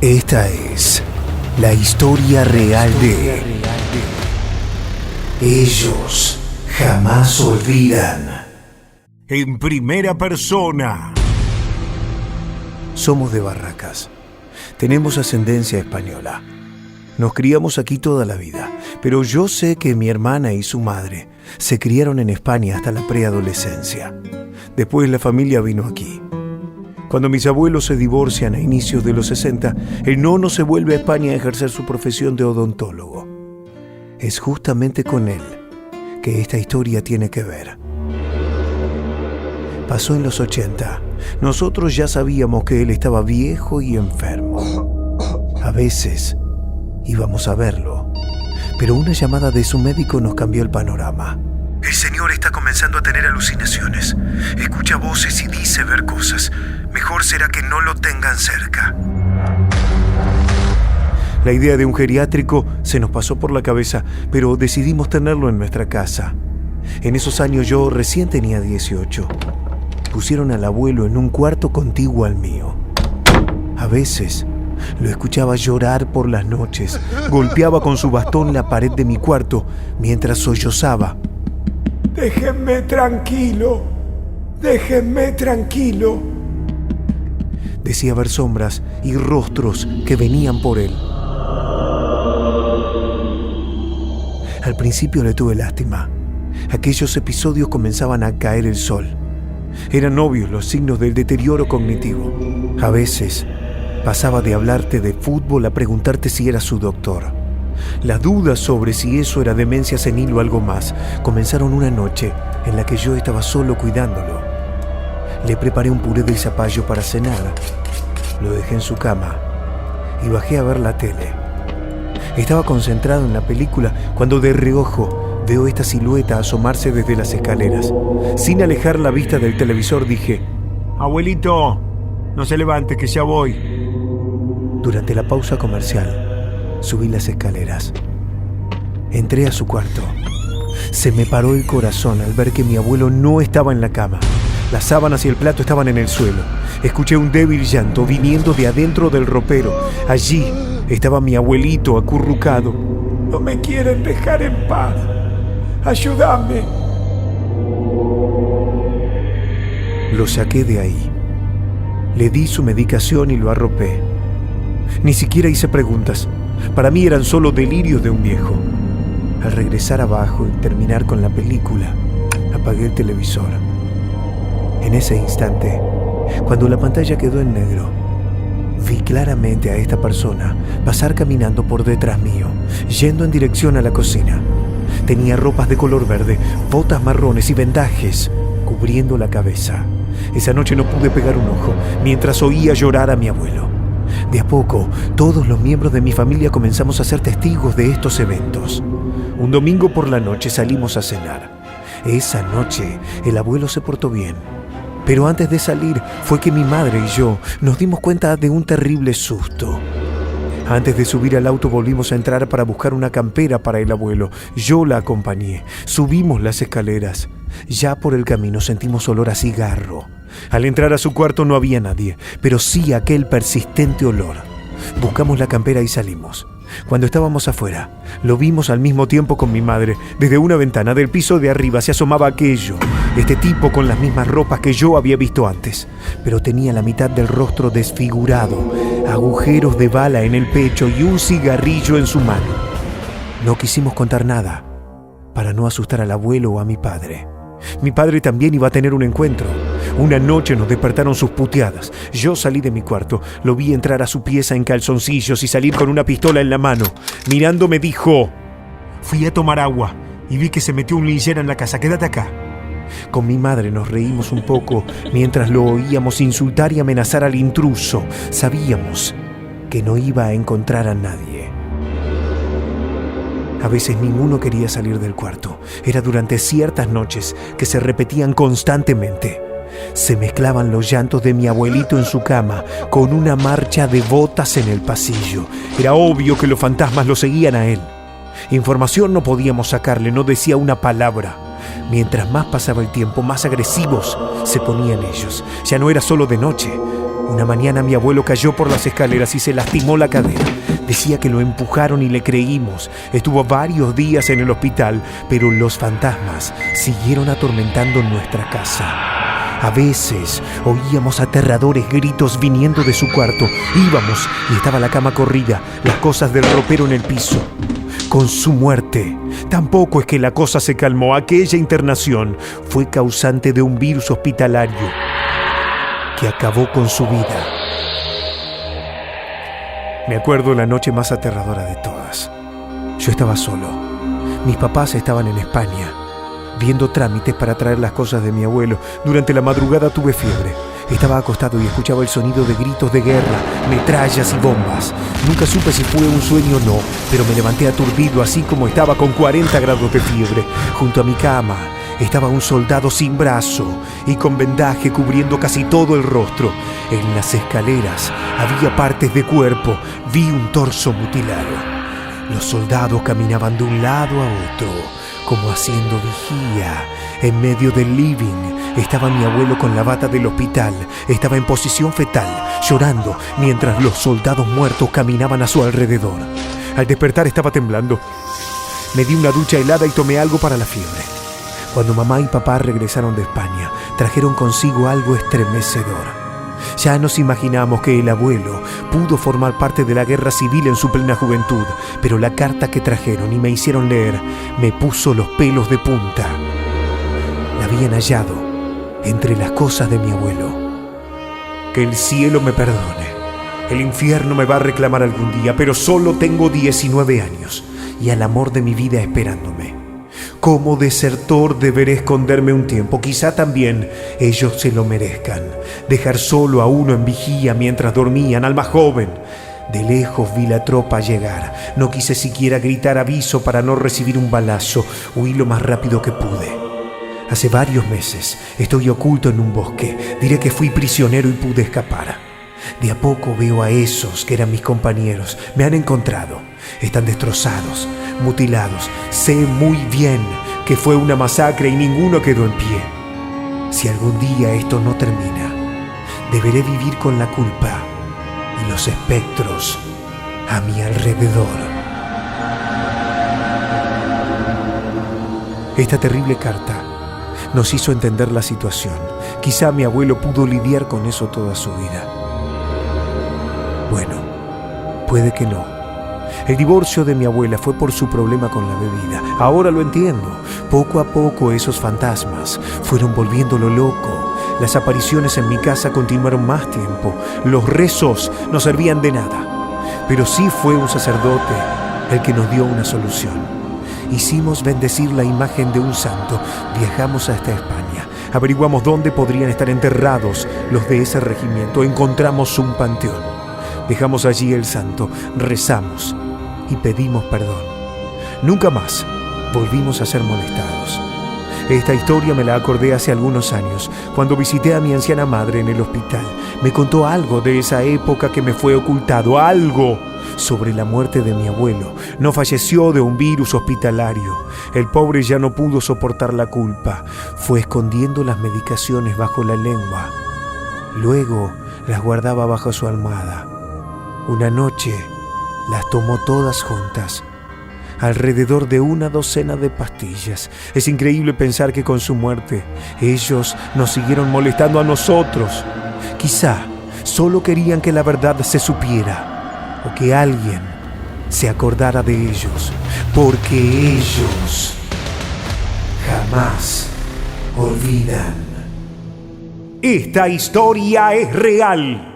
Esta es la historia real de Ellos Jamás Olvidan. En primera persona. Somos de Barracas. Tenemos ascendencia española. Nos criamos aquí toda la vida, pero yo sé que mi hermana y su madre se criaron en España hasta la preadolescencia. Después la familia vino aquí. Cuando mis abuelos se divorcian a inicios de los 60, el nono se vuelve a España a ejercer su profesión de odontólogo. Es justamente con él que esta historia tiene que ver. Pasó en los 80. Nosotros ya sabíamos que él estaba viejo y enfermo. A veces íbamos a verlo, pero una llamada de su médico nos cambió el panorama. El señor está comenzando a tener alucinaciones. Escucha voces y dice ver cosas. Mejor será que no lo tengan cerca. La idea de un geriátrico se nos pasó por la cabeza, pero decidimos tenerlo en nuestra casa. En esos años yo recién tenía 18. Pusieron al abuelo en un cuarto contiguo al mío. A veces lo escuchaba llorar por las noches. Golpeaba con su bastón la pared de mi cuarto mientras sollozaba. Déjenme tranquilo, déjenme tranquilo. Decía ver sombras y rostros que venían por él. Al principio le tuve lástima. Aquellos episodios comenzaban a caer el sol. Eran obvios los signos del deterioro cognitivo. A veces pasaba de hablarte de fútbol a preguntarte si era su doctor. Las dudas sobre si eso era demencia senil o algo más comenzaron una noche en la que yo estaba solo cuidándolo. Le preparé un puré de zapallo para cenar. Lo dejé en su cama y bajé a ver la tele. Estaba concentrado en la película cuando de reojo veo esta silueta asomarse desde las escaleras. Sin alejar la vista del televisor dije: Abuelito, no se levante que ya voy. Durante la pausa comercial subí las escaleras. Entré a su cuarto. Se me paró el corazón al ver que mi abuelo no estaba en la cama. Las sábanas y el plato estaban en el suelo. Escuché un débil llanto viniendo de adentro del ropero. Allí estaba mi abuelito acurrucado. No me quieren dejar en paz. Ayúdame. Lo saqué de ahí. Le di su medicación y lo arropé. Ni siquiera hice preguntas. Para mí eran solo delirios de un viejo. Al regresar abajo y terminar con la película, apagué el televisor. En ese instante, cuando la pantalla quedó en negro, vi claramente a esta persona pasar caminando por detrás mío, yendo en dirección a la cocina. Tenía ropas de color verde, botas marrones y vendajes cubriendo la cabeza. Esa noche no pude pegar un ojo mientras oía llorar a mi abuelo. De a poco, todos los miembros de mi familia comenzamos a ser testigos de estos eventos. Un domingo por la noche salimos a cenar. Esa noche, el abuelo se portó bien. Pero antes de salir, fue que mi madre y yo nos dimos cuenta de un terrible susto. Antes de subir al auto volvimos a entrar para buscar una campera para el abuelo. Yo la acompañé. Subimos las escaleras. Ya por el camino sentimos olor a cigarro. Al entrar a su cuarto no había nadie, pero sí aquel persistente olor. Buscamos la campera y salimos. Cuando estábamos afuera, lo vimos al mismo tiempo con mi madre. Desde una ventana del piso de arriba se asomaba aquello. Este tipo con las mismas ropas que yo había visto antes, pero tenía la mitad del rostro desfigurado, agujeros de bala en el pecho y un cigarrillo en su mano. No quisimos contar nada para no asustar al abuelo o a mi padre. Mi padre también iba a tener un encuentro. Una noche nos despertaron sus puteadas. Yo salí de mi cuarto, lo vi entrar a su pieza en calzoncillos y salir con una pistola en la mano. Mirándome dijo: Fui a tomar agua y vi que se metió un linchera en la casa. Quédate acá. Con mi madre nos reímos un poco mientras lo oíamos insultar y amenazar al intruso. Sabíamos que no iba a encontrar a nadie. A veces ninguno quería salir del cuarto. Era durante ciertas noches que se repetían constantemente. Se mezclaban los llantos de mi abuelito en su cama con una marcha de botas en el pasillo. Era obvio que los fantasmas lo seguían a él. Información no podíamos sacarle, no decía una palabra. Mientras más pasaba el tiempo, más agresivos se ponían ellos. Ya no era solo de noche. Una mañana mi abuelo cayó por las escaleras y se lastimó la cadera. Decía que lo empujaron y le creímos. Estuvo varios días en el hospital, pero los fantasmas siguieron atormentando nuestra casa. A veces oíamos aterradores gritos viniendo de su cuarto. Íbamos y estaba la cama corrida, las cosas del ropero en el piso. Con su muerte, tampoco es que la cosa se calmó. Aquella internación fue causante de un virus hospitalario que acabó con su vida. Me acuerdo la noche más aterradora de todas. Yo estaba solo. Mis papás estaban en España, viendo trámites para traer las cosas de mi abuelo. Durante la madrugada tuve fiebre. Estaba acostado y escuchaba el sonido de gritos de guerra, metrallas y bombas. Nunca supe si fue un sueño o no, pero me levanté aturdido, así como estaba, con 40 grados de fiebre. Junto a mi cama estaba un soldado sin brazo y con vendaje cubriendo casi todo el rostro. En las escaleras había partes de cuerpo. Vi un torso mutilado. Los soldados caminaban de un lado a otro, como haciendo vigía. En medio del living estaba mi abuelo con la bata del hospital. Estaba en posición fetal, llorando, mientras los soldados muertos caminaban a su alrededor. Al despertar estaba temblando. Me di una ducha helada y tomé algo para la fiebre. Cuando mamá y papá regresaron de España, trajeron consigo algo estremecedor. Ya nos imaginamos que el abuelo pudo formar parte de la guerra civil en su plena juventud, pero la carta que trajeron y me hicieron leer me puso los pelos de punta. La habían hallado entre las cosas de mi abuelo. Que el cielo me perdone. El infierno me va a reclamar algún día, pero solo tengo 19 años y al amor de mi vida esperándome. Como desertor deberé esconderme un tiempo. Quizá también ellos se lo merezcan. Dejar solo a uno en vigía mientras dormían, al más joven. De lejos vi la tropa llegar. No quise siquiera gritar aviso para no recibir un balazo. Huí lo más rápido que pude. Hace varios meses estoy oculto en un bosque. Diré que fui prisionero y pude escapar. De a poco veo a esos que eran mis compañeros. Me han encontrado. Están destrozados, mutilados. Sé muy bien que fue una masacre y ninguno quedó en pie. Si algún día esto no termina, deberé vivir con la culpa y los espectros a mi alrededor. Esta terrible carta nos hizo entender la situación. Quizá mi abuelo pudo lidiar con eso toda su vida. Bueno, puede que no. El divorcio de mi abuela fue por su problema con la bebida. Ahora lo entiendo. Poco a poco esos fantasmas fueron volviéndolo loco. Las apariciones en mi casa continuaron más tiempo. Los rezos no servían de nada. Pero sí fue un sacerdote el que nos dio una solución. Hicimos bendecir la imagen de un santo. Viajamos hasta España. Averiguamos dónde podrían estar enterrados los de ese regimiento. Encontramos un panteón. Dejamos allí el santo, rezamos y pedimos perdón. Nunca más volvimos a ser molestados. Esta historia me la acordé hace algunos años, cuando visité a mi anciana madre en el hospital. Me contó algo de esa época que me fue ocultado, algo sobre la muerte de mi abuelo. No falleció de un virus hospitalario. El pobre ya no pudo soportar la culpa. Fue escondiendo las medicaciones bajo la lengua. Luego las guardaba bajo su almohada. Una noche las tomó todas juntas, alrededor de una docena de pastillas. Es increíble pensar que con su muerte ellos nos siguieron molestando a nosotros. Quizá solo querían que la verdad se supiera o que alguien se acordara de ellos, porque ellos jamás olvidan. Esta historia es real.